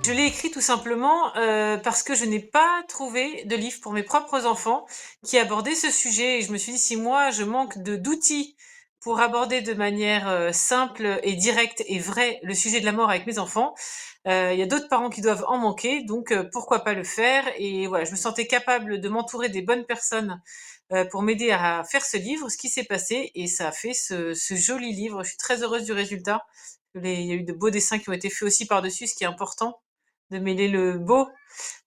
Je l'ai écrit tout simplement, parce que je n'ai pas trouvé de livre pour mes propres enfants qui abordait ce sujet et je me suis dit: «Si moi je manque d'outils pour aborder de manière, simple et directe et vraie le sujet de la mort avec mes enfants, il y a d'autres parents qui doivent en manquer donc pourquoi pas le faire?» Et voilà, je me sentais capable de m'entourer des bonnes personnes, pour m'aider à faire ce livre, ce qui s'est passé et ça a fait ce joli livre. Je suis très heureuse du résultat. Il y a eu de beaux dessins qui ont été faits aussi par-dessus, ce qui est important, de mêler le beau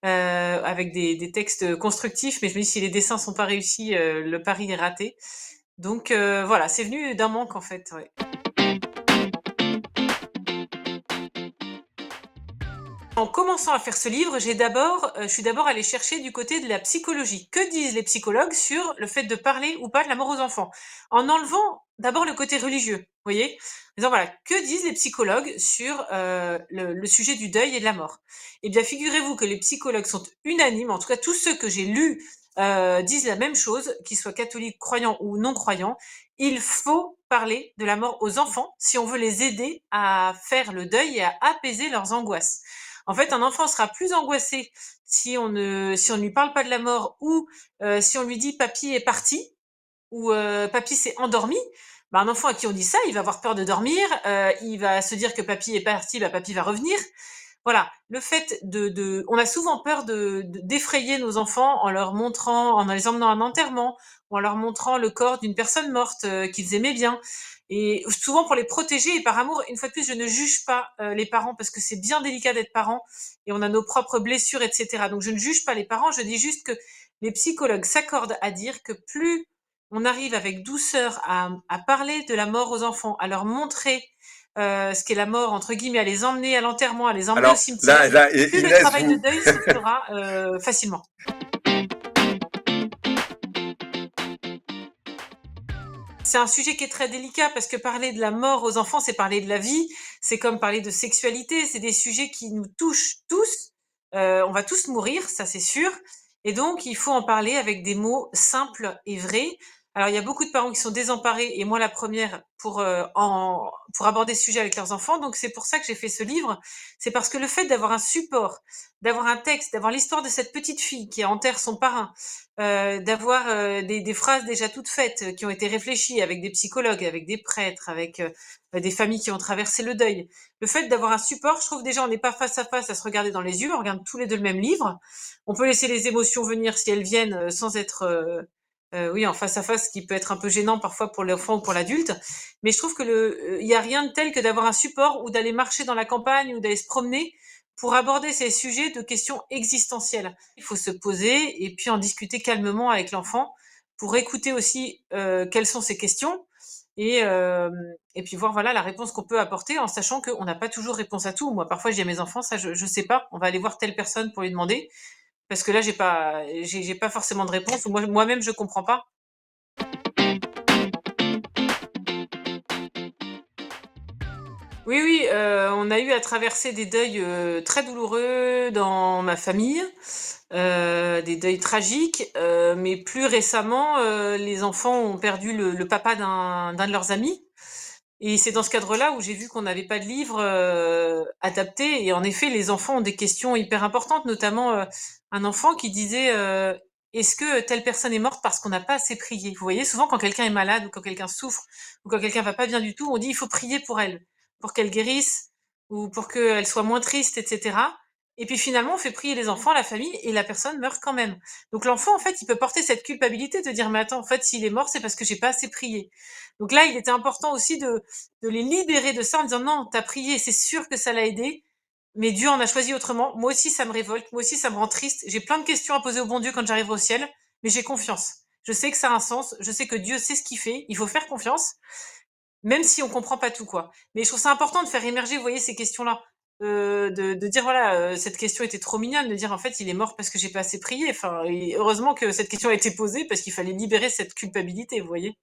avec des textes constructifs. Mais je me dis, si les dessins sont pas réussis, le pari est raté. Donc voilà, c'est venu d'un manque en fait. Ouais. En commençant à faire ce livre, je suis d'abord allée chercher du côté de la psychologie. Que disent les psychologues sur le fait de parler ou pas de la mort aux enfants? En enlevant d'abord le côté religieux, vous voyez? En disant voilà, que disent les psychologues sur le sujet du deuil et de la mort? Eh bien, figurez-vous que les psychologues sont unanimes, en tout cas tous ceux que j'ai lus disent la même chose, qu'ils soient catholiques, croyants ou non croyants. Il faut parler de la mort aux enfants si on veut les aider à faire le deuil et à apaiser leurs angoisses. En fait, un enfant sera plus angoissé si on ne lui parle pas de la mort ou si on lui dit papy est parti ou papy s'est endormi. Bah, un enfant à qui on dit ça, il va avoir peur de dormir, il va se dire que papy est parti, bah, papy va revenir. Voilà, le fait on a souvent peur d'effrayer nos enfants en leur montrant, en les emmenant à un enterrement ou en leur montrant le corps d'une personne morte qu'ils aimaient bien. Et souvent pour les protéger et par amour, une fois de plus, je ne juge pas les parents parce que c'est bien délicat d'être parent et on a nos propres blessures, etc. Donc je ne juge pas les parents, je dis juste que les psychologues s'accordent à dire que plus on arrive avec douceur à parler de la mort aux enfants, à leur montrer ce qu'est la mort, entre guillemets, à les emmener à l'enterrement, à les emmener au Alors cimetière, plus le Inès, travail de vous, deuil se fera facilement. C'est un sujet qui est très délicat parce que parler de la mort aux enfants, c'est parler de la vie, c'est comme parler de sexualité, c'est des sujets qui nous touchent tous. On va tous mourir, ça c'est sûr. Et donc, il faut en parler avec des mots simples et vrais. Alors, il y a beaucoup de parents qui sont désemparés, et moi la première, pour aborder ce sujet avec leurs enfants. Donc, c'est pour ça que j'ai fait ce livre. C'est parce que le fait d'avoir un support, d'avoir un texte, d'avoir l'histoire de cette petite fille qui enterre son parrain, d'avoir des phrases déjà toutes faites qui ont été réfléchies avec des psychologues, avec des prêtres, avec des familles qui ont traversé le deuil. Le fait d'avoir un support, je trouve déjà on n'est pas face à face à se regarder dans les yeux, on regarde tous les deux le même livre. On peut laisser les émotions venir si elles viennent sans être oui en face à face, ce qui peut être un peu gênant parfois pour l'enfant ou pour l'adulte. Mais je trouve que il y a rien de tel que d'avoir un support ou d'aller marcher dans la campagne ou d'aller se promener pour aborder ces sujets de questions existentielles. Il faut se poser et puis en discuter calmement avec l'enfant pour écouter aussi quelles sont ses questions et puis voir voilà la réponse qu'on peut apporter en sachant qu'on n'a pas toujours réponse à tout. Moi, parfois, je dis à mes enfants, ça, je sais pas, on va aller voir telle personne pour lui demander parce que là, j'ai pas forcément de réponse ou moi-même, je comprends pas. Oui, oui, on a eu à traverser des deuils très douloureux dans ma famille, des deuils tragiques, mais plus récemment, les enfants ont perdu le papa d'un de leurs amis. Et c'est dans ce cadre-là où j'ai vu qu'on n'avait pas de livre adapté. Et en effet, les enfants ont des questions hyper importantes, notamment un enfant qui disait est-ce que telle personne est morte parce qu'on n'a pas assez prié? Vous voyez, souvent quand quelqu'un est malade ou quand quelqu'un souffre ou quand quelqu'un va pas bien du tout, on dit il faut prier pour elle, pour qu'elle guérisse ou pour qu'elle soit moins triste, etc. Et puis finalement, on fait prier les enfants, la famille, et la personne meurt quand même. Donc l'enfant, en fait, il peut porter cette culpabilité de dire mais attends, en fait, s'il est mort, c'est parce que j'ai pas assez prié. Donc là, il était important aussi de les libérer de ça en disant non, t'as prié, c'est sûr que ça l'a aidé, mais Dieu en a choisi autrement. Moi aussi, ça me révolte, moi aussi, ça me rend triste. J'ai plein de questions à poser au bon Dieu quand j'arriverai au ciel, mais j'ai confiance. Je sais que ça a un sens, je sais que Dieu sait ce qu'il fait, il faut faire confiance, même si on comprend pas tout, quoi. Mais je trouve ça important de faire émerger, vous voyez, ces questions-là. De dire voilà, cette question était trop mignonne, de dire en fait il est mort parce que j'ai pas assez prié. Enfin, et heureusement que cette question a été posée parce qu'il fallait libérer cette culpabilité, vous voyez.